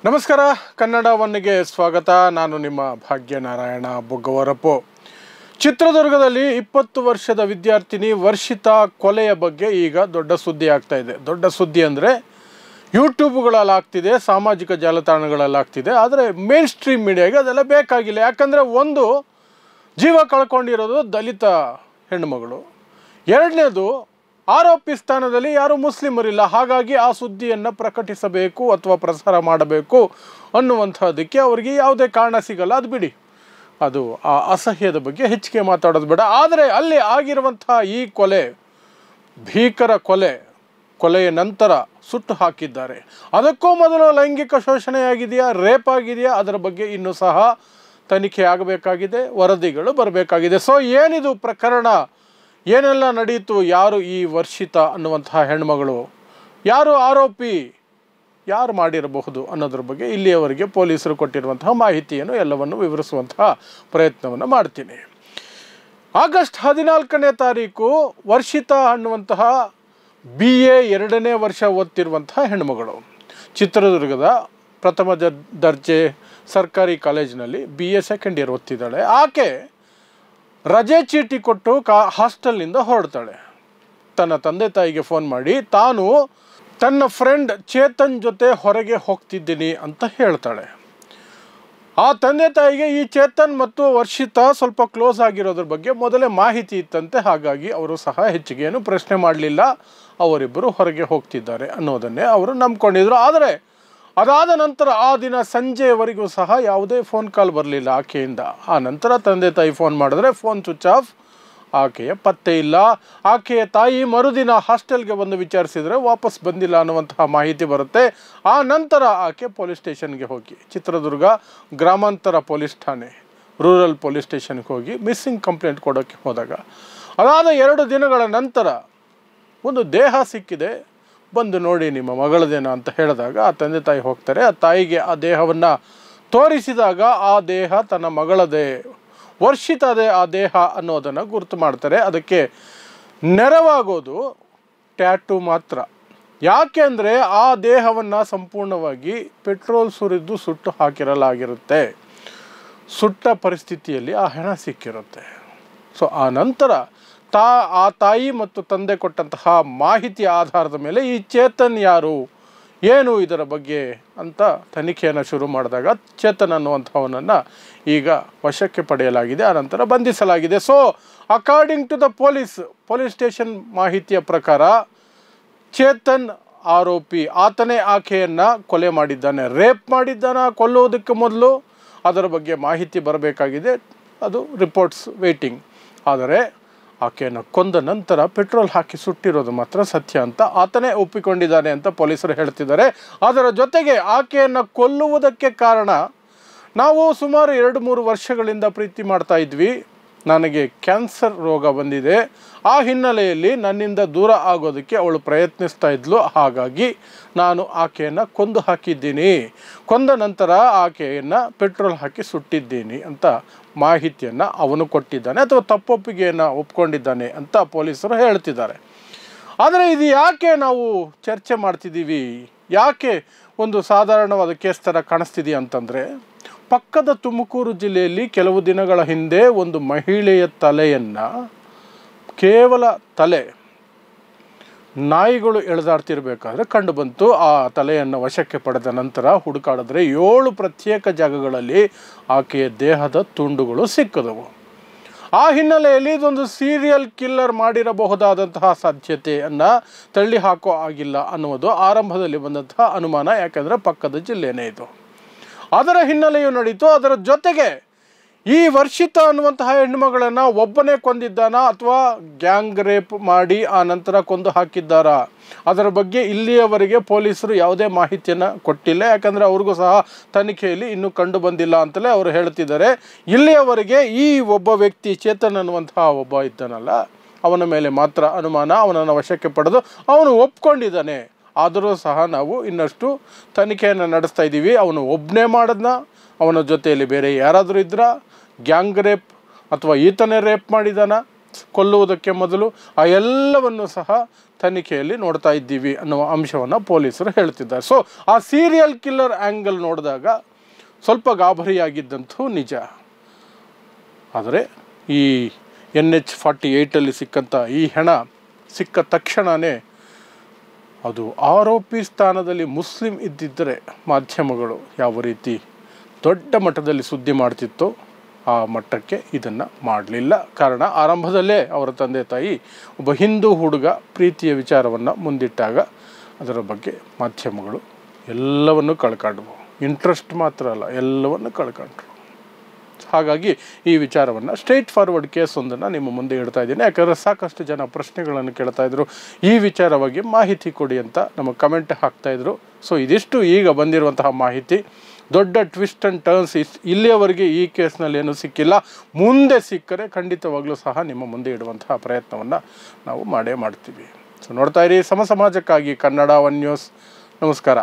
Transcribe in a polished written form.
ನಮಸ್ಕಾರ ಕನ್ನಡ ಒನ್ಗೆ ಸ್ವಾಗತ. ನಾನು ನಿಮ್ಮ ಭಾಗ್ಯನಾರಾಯಣ ಬೊಗ್ಗವರಪ್ಪು. ಚಿತ್ರದುರ್ಗದಲ್ಲಿ 20 ವರ್ಷದ ವಿದ್ಯಾರ್ಥಿನಿ ವರ್ಷಿತಾ ಕೊಲೆಯ ಬಗ್ಗೆ ಈಗ ದೊಡ್ಡ ಸುದ್ದಿ ಆಗ್ತಾ ಇದೆ. ದೊಡ್ಡ ಸುದ್ದಿ ಅಂದರೆ ಯೂಟ್ಯೂಬ್ಗಳಲ್ಲಾಗ್ತಿದೆ, ಸಾಮಾಜಿಕ ಜಾಲತಾಣಗಳಲ್ಲಾಗ್ತಿದೆ. ಆದರೆ ಮೇನ್ ಸ್ಟ್ರೀಮ್ ಮೀಡಿಯಾಗೆ ಅದೆಲ್ಲ ಬೇಕಾಗಿಲ್ಲ. ಯಾಕಂದರೆ ಒಂದು, ಜೀವ ಕಳ್ಕೊಂಡಿರೋದು ದಲಿತ ಹೆಣ್ಣುಮಗಳು. ಎರಡನೇದು, ಆರೋಪಿ ಸ್ಥಾನದಲ್ಲಿ ಯಾರೂ ಮುಸ್ಲಿಮರಿಲ್ಲ. ಹಾಗಾಗಿ ಆ ಸುದ್ದಿಯನ್ನು ಪ್ರಕಟಿಸಬೇಕು ಅಥವಾ ಪ್ರಸಾರ ಮಾಡಬೇಕು ಅನ್ನುವಂಥದ್ದಕ್ಕೆ ಅವರಿಗೆ ಯಾವುದೇ ಕಾರಣ ಸಿಗಲ್ಲ. ಅದು ಬಿಡಿ, ಅದು ಆ ಅಸಹ್ಯದ ಬಗ್ಗೆ ಹೆಚ್ಚಿಗೆ ಮಾತಾಡೋದು ಬೇಡ. ಆದರೆ ಅಲ್ಲಿ ಆಗಿರುವಂಥ ಈ ಕೊಲೆ, ಭೀಕರ ಕೊಲೆಯ ನಂತರ ಸುಟ್ಟು ಹಾಕಿದ್ದಾರೆ. ಅದಕ್ಕೂ ಮೊದಲು ಲೈಂಗಿಕ ಶೋಷಣೆಯಾಗಿದೆಯಾ, ರೇಪ್ ಆಗಿದೆಯಾ, ಅದರ ಬಗ್ಗೆ ಇನ್ನೂ ಸಹ ತನಿಖೆ ಆಗಬೇಕಾಗಿದೆ, ವರದಿಗಳು ಬರಬೇಕಾಗಿದೆ. ಸೊ ಏನಿದು ಪ್ರಕರಣ, ಏನೆಲ್ಲ ನಡೆಯಿತು, ಯಾರು ಈ ವರ್ಷಿತಾ ಅನ್ನುವಂತಹ ಹೆಣ್ಮಗಳು, ಯಾರು ಆರೋಪಿ, ಯಾರು ಮಾಡಿರಬಹುದು ಅನ್ನೋದ್ರ ಬಗ್ಗೆ ಇಲ್ಲಿಯವರೆಗೆ ಪೊಲೀಸರು ಕೊಟ್ಟಿರುವಂತಹ ಮಾಹಿತಿಯನ್ನು ಎಲ್ಲವನ್ನು ವಿವರಿಸುವಂತಹ ಪ್ರಯತ್ನವನ್ನು ಮಾಡ್ತೀನಿ. ಆಗಸ್ಟ್ 14ನೇ ತಾರೀಕು ವರ್ಷಿತಾ ಅನ್ನುವಂತಹ BA 2ನೇ ವರ್ಷ ಓದ್ತಿರುವಂತಹ ಹೆಣ್ಮಗಳು ಚಿತ್ರದುರ್ಗದ ಪ್ರಥಮ ದರ್ಜೆ ಸರ್ಕಾರಿ ಕಾಲೇಜಿನಲ್ಲಿ BA ಸೆಕೆಂಡ್ ಇಯರ್ ಓದ್ತಿದ್ದಾಳೆ. ಆಕೆ ರಜೆ ಚೀಟಿ ಕೊಟ್ಟು ಹಾಸ್ಟೆಲ್ನಿಂದ ಹೊರಡ್ತಾಳೆ. ತನ್ನ ತಂದೆ ತಾಯಿಗೆ ಫೋನ್ ಮಾಡಿ ತಾನು ತನ್ನ ಫ್ರೆಂಡ್ ಚೇತನ್ ಜೊತೆ ಹೊರಗೆ ಹೋಗ್ತಿದ್ದೀನಿ ಅಂತ ಹೇಳ್ತಾಳೆ. ಆ ತಂದೆ ತಾಯಿಗೆ ಈ ಚೇತನ್ ಮತ್ತು ವರ್ಷಿತಾ ಸ್ವಲ್ಪ ಕ್ಲೋಸ್ ಆಗಿರೋದ್ರ ಬಗ್ಗೆ ಮೊದಲೇ ಮಾಹಿತಿ ಇತ್ತಂತೆ. ಹಾಗಾಗಿ ಅವರು ಸಹ ಹೆಚ್ಚಿಗೆ ಏನು ಪ್ರಶ್ನೆ ಮಾಡಲಿಲ್ಲ. ಅವರಿಬ್ಬರು ಹೊರಗೆ ಹೋಗ್ತಿದ್ದಾರೆ ಅನ್ನೋದನ್ನೇ ಅವರು ನಂಬ್ಕೊಂಡಿದ್ರು. ಆದರೆ ಅದಾದ ನಂತರ ಆ ದಿನ ಸಂಜೆಯವರೆಗೂ ಸಹ ಯಾವುದೇ ಫೋನ್ ಕಾಲ್ ಬರಲಿಲ್ಲ ಆಕೆಯಿಂದ. ಆ ನಂತರ ತಂದೆ ತಾಯಿ ಫೋನ್ ಮಾಡಿದ್ರೆ ಫೋನ್ ಸ್ವಿಚ್ ಆಫ್, ಆಕೆಯ ಪತ್ತೆ ಇಲ್ಲ. ಆಕೆಯ ತಾಯಿ ಮರುದಿನ ಹಾಸ್ಟೆಲ್ಗೆ ಬಂದು ವಿಚಾರಿಸಿದರೆ ವಾಪಸ್ ಬಂದಿಲ್ಲ ಅನ್ನುವಂತಹ ಮಾಹಿತಿ ಬರುತ್ತೆ. ಆ ನಂತರ ಆಕೆ ಪೊಲೀಸ್ ಸ್ಟೇಷನ್ಗೆ ಹೋಗಿ, ಚಿತ್ರದುರ್ಗ ಗ್ರಾಮಾಂತರ ಪೊಲೀಸ್ ಠಾಣೆ, ರೂರಲ್ ಪೊಲೀಸ್ ಸ್ಟೇಷನ್ಗೆ ಹೋಗಿ ಮಿಸ್ಸಿಂಗ್ ಕಂಪ್ಲೇಂಟ್ ಕೊಡೋಕ್ಕೆ ಹೋದಾಗ, ಅದಾದ 2 ದಿನಗಳ ನಂತರ ಒಂದು ದೇಹ ಸಿಕ್ಕಿದೆ, ಬಂದು ನೋಡಿ ನಿಮ್ಮ ಮಗಳದೇನೋ ಅಂತ ಹೇಳಿದಾಗ ಆ ತಂದೆ ತಾಯಿ ಹೋಗ್ತಾರೆ. ಆ ತಾಯಿಗೆ ಆ ದೇಹವನ್ನು ತೋರಿಸಿದಾಗ ಆ ದೇಹ ತನ್ನ ಮಗಳದೇ, ವರ್ಷಿತಾದೇ ಆ ದೇಹ ಅನ್ನೋದನ್ನು ಗುರುತು ಮಾಡ್ತಾರೆ. ಅದಕ್ಕೆ ನೆರವಾಗೋದು ಟ್ಯಾಟೂ ಮಾತ್ರ. ಯಾಕೆ ಅಂದರೆ ಆ ದೇಹವನ್ನು ಸಂಪೂರ್ಣವಾಗಿ ಪೆಟ್ರೋಲ್ ಸುರಿದು ಸುಟ್ಟು ಹಾಕಿರಲಾಗಿರುತ್ತೆ. ಸುಟ್ಟ ಪರಿಸ್ಥಿತಿಯಲ್ಲಿ ಆ ಹೆಣ ಸಿಕ್ಕಿರುತ್ತೆ. ಸೊ ಆ ನಂತರ ಆ ತಾಯಿ ಮತ್ತು ತಂದೆ ಕೊಟ್ಟಂತಹ ಮಾಹಿತಿಯ ಆಧಾರದ ಮೇಲೆ ಈ ಚೇತನ್ ಯಾರು, ಏನು ಇದರ ಬಗ್ಗೆ ಅಂತ ತನಿಖೆಯನ್ನು ಶುರು ಮಾಡಿದಾಗ ಚೇತನ್ ಅನ್ನುವಂಥವನನ್ನು ಈಗ ವಶಕ್ಕೆ ಪಡೆಯಲಾಗಿದೆ, ಆನಂತರ ಬಂಧಿಸಲಾಗಿದೆ. So according to the police station ಮಾಹಿತಿಯ ಪ್ರಕಾರ ಚೇತನ್ ಆರೋಪಿ. ಆತನೇ ಆಕೆಯನ್ನು ಕೊಲೆ ಮಾಡಿದ್ದಾನೆ. ರೇಪ್ ಮಾಡಿದ್ದಾನೆ ಕೊಲ್ಲುವುದಕ್ಕೆ ಮೊದಲು, ಅದರ ಬಗ್ಗೆ ಮಾಹಿತಿ ಬರಬೇಕಾಗಿದೆ. ಅದು ರಿಪೋರ್ಟ್ಸ್ ವೇಟಿಂಗ್. ಆದರೆ ಆಕೆಯನ್ನು ಕೊಂದ ನಂತರ ಪೆಟ್ರೋಲ್ ಹಾಕಿ ಸುಟ್ಟಿರೋದು ಮಾತ್ರ ಸತ್ಯ ಅಂತ ಆತನೇ ಒಪ್ಪಿಕೊಂಡಿದ್ದಾನೆ ಅಂತ ಪೊಲೀಸರು ಹೇಳ್ತಿದ್ದಾರೆ. ಅದರ ಜೊತೆಗೆ ಆಕೆಯನ್ನು ಕೊಲ್ಲುವುದಕ್ಕೆ ಕಾರಣ, ನಾವು ಸುಮಾರು 2-3 ವರ್ಷಗಳಿಂದ ಪ್ರೀತಿ ಮಾಡ್ತಾ ಇದ್ವಿ, ನನಗೆ ಕ್ಯಾನ್ಸರ್ ರೋಗ ಬಂದಿದೆ, ಆ ಹಿನ್ನೆಲೆಯಲ್ಲಿ ನನ್ನಿಂದ ದೂರ ಆಗೋದಕ್ಕೆ ಅವಳು ಪ್ರಯತ್ನಿಸ್ತಾ ಇದ್ಲು, ಹಾಗಾಗಿ ನಾನು ಆಕೆಯನ್ನು ಕೊಂದು ಹಾಕಿದ್ದೀನಿ, ಕೊಂದ ನಂತರ ಆಕೆಯನ್ನು ಪೆಟ್ರೋಲ್ ಹಾಕಿ ಸುಟ್ಟಿದ್ದೀನಿ ಅಂತ ಮಾಹಿತಿಯನ್ನು ಅವನು ಕೊಟ್ಟಿದ್ದಾನೆ ಅಥವಾ ತಪ್ಪೊಪ್ಪಿಗೆಯನ್ನು ಒಪ್ಕೊಂಡಿದ್ದಾನೆ ಅಂತ ಪೊಲೀಸರು ಹೇಳ್ತಿದ್ದಾರೆ. ಆದರೆ ಇದು ಯಾಕೆ ನಾವು ಚರ್ಚೆ ಮಾಡ್ತಿದ್ದೀವಿ, ಯಾಕೆ ಒಂದು ಸಾಧಾರಣವಾದ ಕೇಸ್ ಥರ ಕಾಣಿಸ್ತಿದೆಯಾ ಅಂತಂದರೆ, ಪಕ್ಕದ ತುಮಕೂರು ಜಿಲ್ಲೆಯಲ್ಲಿ ಕೆಲವು ದಿನಗಳ ಹಿಂದೆ ಒಂದು ಮಹಿಳೆಯ ತಲೆಯನ್ನು, ಕೇವಲ ತಲೆ, ನಾಯಿಗಳು ಎಳೆದಾಡ್ತಿರ್ಬೇಕಾದ್ರೆ ಕಂಡು ಬಂತು. ಆ ತಲೆಯನ್ನು ವಶಕ್ಕೆ ಪಡೆದ ನಂತರ ಹುಡುಕಾಡಿದ್ರೆ 7 ಪ್ರತ್ಯೇಕ ಜಾಗಗಳಲ್ಲಿ ಆಕೆಯ ದೇಹದ ತುಂಡುಗಳು ಸಿಕ್ಕದವು. ಆ ಹಿನ್ನೆಲೆಯಲ್ಲಿ ಇದೊಂದು ಸೀರಿಯಲ್ ಕಿಲ್ಲರ್ ಮಾಡಿರಬಹುದಾದಂತಹ ಸಾಧ್ಯತೆಯನ್ನು ತಳ್ಳಿ ಹಾಕೋ ಆಗಿಲ್ಲ ಅನ್ನುವುದು ಆರಂಭದಲ್ಲಿ ಬಂದಂತಹ ಅನುಮಾನ. ಯಾಕೆಂದರೆ ಪಕ್ಕದ ಜಿಲ್ಲೆನೇ ಇದು. ಅದರ ಹಿನ್ನೆಲೆಯೂ ನಡೀತು. ಅದರ ಜೊತೆಗೆ ಈ ವರ್ಷಿತಾ ಅನ್ನುವಂತಹ ಹೆಣ್ಣುಮಗಳನ್ನು ಒಬ್ಬನೇ ಕೊಂದಿದ್ದಾನ ಅಥವಾ ಗ್ಯಾಂಗ್ ರೇಪ್ ಮಾಡಿ ಆ ನಂತರ ಕೊಂದು ಹಾಕಿದ್ದಾರಾ, ಅದರ ಬಗ್ಗೆ ಇಲ್ಲಿಯವರೆಗೆ ಪೊಲೀಸರು ಯಾವುದೇ ಮಾಹಿತಿಯನ್ನು ಕೊಟ್ಟಿಲ್ಲ. ಯಾಕಂದರೆ ಅವ್ರಿಗೂ ಸಹ ತನಿಖೆಯಲ್ಲಿ ಇನ್ನೂ ಕಂಡು ಬಂದಿಲ್ಲ ಅಂತಲೇ ಅವರು ಹೇಳ್ತಿದ್ದಾರೆ. ಇಲ್ಲಿಯವರೆಗೆ ಈ ಒಬ್ಬ ವ್ಯಕ್ತಿ ಚೇತನ್ ಅನ್ನುವಂತಹ ಒಬ್ಬ ಇದ್ದಾನಲ್ಲ, ಅವನ ಮೇಲೆ ಮಾತ್ರ ಅನುಮಾನ. ಅವನನ್ನು ವಶಕ್ಕೆ ಪಡೆದು ಅವನು ಒಪ್ಕೊಂಡಿದ್ದಾನೆ. ಆದರೂ ಸಹ ನಾವು ಇನ್ನಷ್ಟು ತನಿಖೆಯನ್ನು ನಡೆಸ್ತಾ ಇದ್ದೀವಿ. ಅವನು ಒಬ್ಬನೇ ಮಾಡಿದ್ನ, ಅವನ ಜೊತೆಯಲ್ಲಿ ಬೇರೆ ಯಾರಾದರೂ ಇದ್ರಾ, ಗ್ಯಾಂಗ್ ರೇಪ್ ಅಥವಾ ಈತನೇ ರೇಪ್ ಮಾಡಿದಾನ, ಕೊಲ್ಲುವುದಕ್ಕೆ ಮೊದಲು ಆ ಎಲ್ಲವನ್ನು ಸಹ ತನಿಖೆಯಲ್ಲಿ ನೋಡ್ತಾ ಇದ್ದೀವಿ ಅನ್ನುವ ಅಂಶವನ್ನು ಪೊಲೀಸರು ಹೇಳ್ತಿದ್ದಾರೆ. ಸೊ ಆ ಸೀರಿಯಲ್ ಕಿಲ್ಲರ್ ಆ್ಯಂಗಲ್ ನೋಡಿದಾಗ ಸ್ವಲ್ಪ ಗಾಬರಿಯಾಗಿದ್ದಂತೂ ನಿಜ. ಆದರೆ ಈ NH-48 ಸಿಕ್ಕಂಥ ಈ ಹೆಣ ಸಿಕ್ಕ ತಕ್ಷಣವೇ ಅದು ಆರೋಪಿ ಸ್ಥಾನದಲ್ಲಿ ಮುಸ್ಲಿಂ ಇದ್ದಿದ್ದರೆ ಮಾಧ್ಯಮಗಳು ಯಾವ ರೀತಿ ದೊಡ್ಡ ಮಟ್ಟದಲ್ಲಿ ಸುದ್ದಿ ಮಾಡ್ತಿತ್ತೋ ಆ ಮಟ್ಟಕ್ಕೆ ಇದನ್ನು ಮಾಡಲಿಲ್ಲ. ಕಾರಣ ಆರಂಭದಲ್ಲೇ ಅವರ ತಂದೆ ತಾಯಿ ಒಬ್ಬ ಹಿಂದೂ ಹುಡುಗ ಪ್ರೀತಿಯ ವಿಚಾರವನ್ನು ಮುಂದಿಟ್ಟಾಗ ಅದರ ಬಗ್ಗೆ ಮಾಧ್ಯಮಗಳು ಎಲ್ಲವನ್ನು ಕಳ್ಕೊಂಡ್ವು. ಇಂಟ್ರೆಸ್ಟ್ ಮಾತ್ರ ಅಲ್ಲ, ಎಲ್ಲವನ್ನು ಕಳ್ಕೊಂಡ್ರು. ಹಾಗಾಗಿ ಈ ವಿಚಾರವನ್ನು ಸ್ಟ್ರೈಟ್ ಫಾರ್ವರ್ಡ್ ಕೇಸ್ ಒಂದನ್ನು ನಿಮ್ಮ ಮುಂದೆ ಇಡ್ತಾ ಇದ್ದೀನಿ. ಯಾಕಂದರೆ ಸಾಕಷ್ಟು ಜನ ಪ್ರಶ್ನೆಗಳನ್ನು ಕೇಳ್ತಾಯಿದ್ರು, ಈ ವಿಚಾರವಾಗಿ ಮಾಹಿತಿ ಕೊಡಿ ಅಂತ ನಮ್ಮ ಕಮೆಂಟ್ ಹಾಕ್ತಾಯಿದ್ರು. ಸೊ ಇದಿಷ್ಟು ಈಗ ಬಂದಿರುವಂತಹ ಮಾಹಿತಿ. ದೊಡ್ಡ ಟ್ವಿಸ್ಟ್ ಆ್ಯಂಡ್ ಟರ್ನ್ಸ್ ಇಲ್ಲಿಯವರೆಗೆ ಈ ಕೇಸ್ನಲ್ಲಿ ಏನೂ ಸಿಕ್ಕಿಲ್ಲ. ಮುಂದೆ ಸಿಕ್ಕರೆ ಖಂಡಿತವಾಗ್ಲೂ ಸಹ ನಿಮ್ಮ ಮುಂದೆ ಇಡುವಂತಹ ಪ್ರಯತ್ನವನ್ನು ನಾವು ಮಾಡೇ ಮಾಡ್ತೀವಿ. ಸೊ ನೋಡ್ತಾ ಇರಿ ಸಮಾಜಕ್ಕಾಗಿ ಕನ್ನಡ 1 ನ್ಯೂಸ್. ನಮಸ್ಕಾರ.